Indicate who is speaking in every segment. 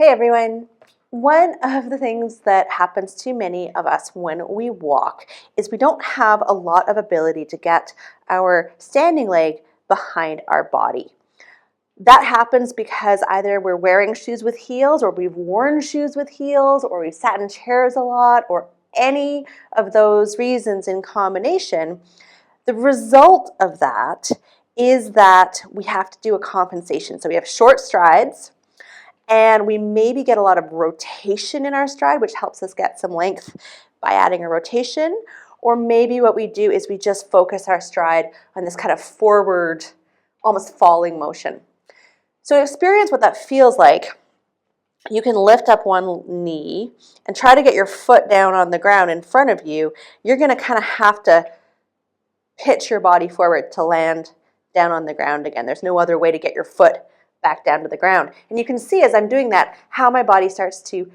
Speaker 1: Hey everyone! One of the things that happens to many of us when we walk is we don't have a lot of ability to get our standing leg behind our body. That happens because either we're wearing shoes with heels, or we've worn shoes with heels, or we've sat in chairs a lot, or any of those reasons in combination. The result of that is that we have to do a compensation. So we have short strides, and we maybe get a lot of rotation in our stride, which helps us get some length by adding a rotation. Or maybe what we do is we just focus our stride on this kind of forward, almost falling motion. So to experience what that feels like, you can lift up one knee and try to get your foot down on the ground in front of you. You're going to kind of have to pitch your body forward to land down on the ground again. There's no other way to get your foot back down to the ground. And you can see as I'm doing that how my body starts to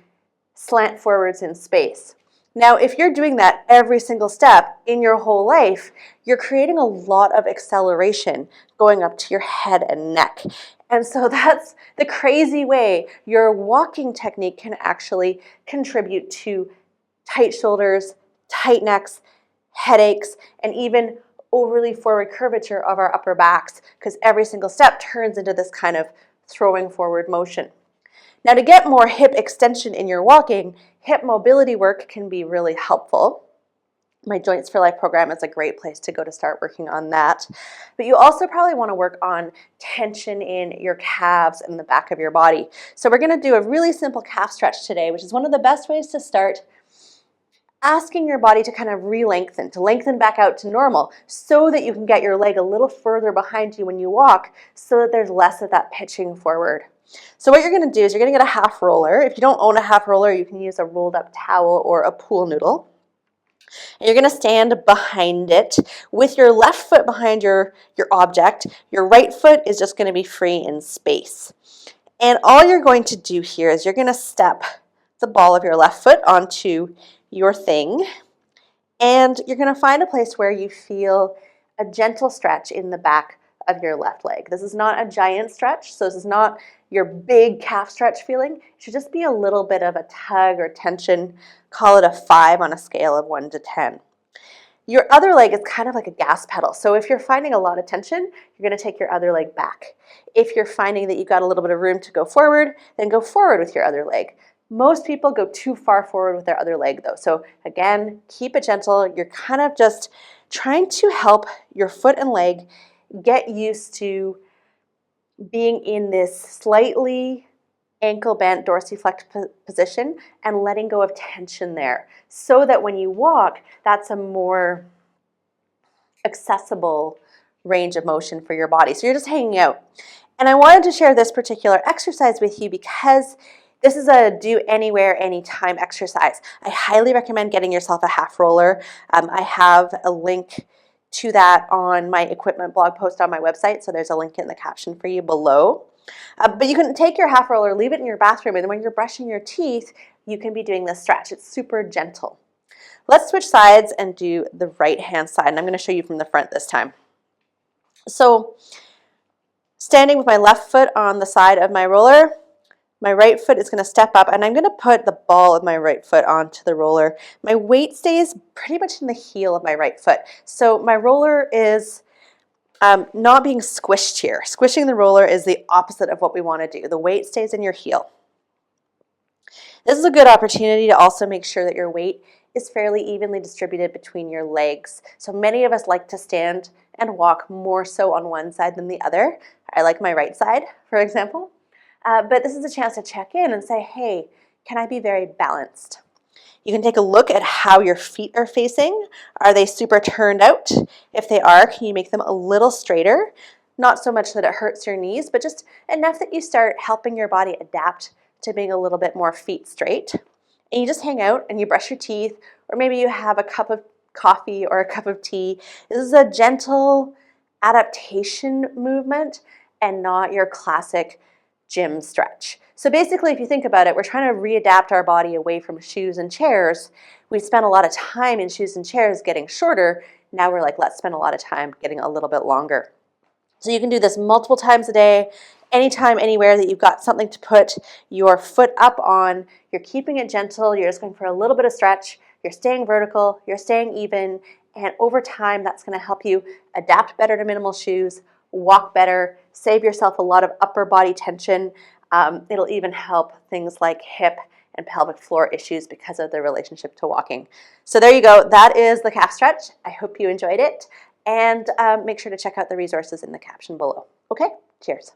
Speaker 1: slant forwards in space. Now, if you're doing that every single step in your whole life, you're creating a lot of acceleration going up to your head and neck. And so that's the crazy way your walking technique can actually contribute to tight shoulders, tight necks, headaches, and even overly forward curvature of our upper backs, because every single step turns into this kind of throwing forward motion. Now, to get more hip extension in your walking, hip mobility work can be really helpful. My Joints for Life program is a great place to go to start working on that. But you also probably want to work on tension in your calves and the back of your body. So we're going to do a really simple calf stretch today, which is one of the best ways to start asking your body to kind of re-lengthen, to lengthen back out to normal so that you can get your leg a little further behind you when you walk so that there's less of that pitching forward. So what you're going to do is you're going to get a half roller. If you don't own a half roller, you can use a rolled up towel or a pool noodle. And you're going to stand behind it with your left foot behind your object. Your right foot is just going to be free in space. And all you're going to do here is you're going to step the ball of your left foot onto your thing, and you're going to find a place where you feel a gentle stretch in the back of your left leg. This is not a giant stretch, so this is not your big calf stretch feeling. It should just be a little bit of a tug or tension. Call it a 5 on a scale of 1 to 10. Your other leg is kind of like a gas pedal. So if you're finding a lot of tension, you're going to take your other leg back. If you're finding that you've got a little bit of room to go forward, then go forward with your other leg. Most people go too far forward with their other leg though. So again, keep it gentle. You're kind of just trying to help your foot and leg get used to being in this slightly ankle bent dorsiflexed position and letting go of tension there so that when you walk, that's a more accessible range of motion for your body. So you're just hanging out. And I wanted to share this particular exercise with you because this is a do anywhere, anytime exercise. I highly recommend getting yourself a half roller. I have a link to that on my equipment blog post on my website, so there's a link in the caption for you below. But you can take your half roller, leave it in your bathroom, and when you're brushing your teeth, you can be doing this stretch. It's super gentle. Let's switch sides and do the right hand side, and I'm going to show you from the front this time. So, standing with my left foot on the side of my roller, my right foot is going to step up, and I'm going to put the ball of my right foot onto the roller. My weight stays pretty much in the heel of my right foot. So my roller is not being squished here. Squishing the roller is the opposite of what we want to do. The weight stays in your heel. This is a good opportunity to also make sure that your weight is fairly evenly distributed between your legs. So many of us like to stand and walk more so on one side than the other. I like my right side, for example. But this is a chance to check in and say, hey, can I be very balanced? You can take a look at how your feet are facing. Are they super turned out? If they are, can you make them a little straighter? Not so much that it hurts your knees, but just enough that you start helping your body adapt to being a little bit more feet straight. And you just hang out and you brush your teeth, or maybe you have a cup of coffee or a cup of tea. This is a gentle adaptation movement and not your classic gym stretch. So basically, if you think about it, we're trying to readapt our body away from shoes and chairs. We spent a lot of time in shoes and chairs getting shorter. Now we're like, let's spend a lot of time getting a little bit longer. So you can do this multiple times a day, anytime, anywhere that you've got something to put your foot up on. You're keeping it gentle. You're just going for a little bit of stretch. You're staying vertical. You're staying even. And over time, that's going to help you adapt better to minimal shoes, walk better, save yourself a lot of upper body tension. It'll even help things like hip and pelvic floor issues because of the relationship to walking. So there you go. That is the calf stretch. I hope you enjoyed it. And make sure to check out the resources in the caption below. Okay, cheers.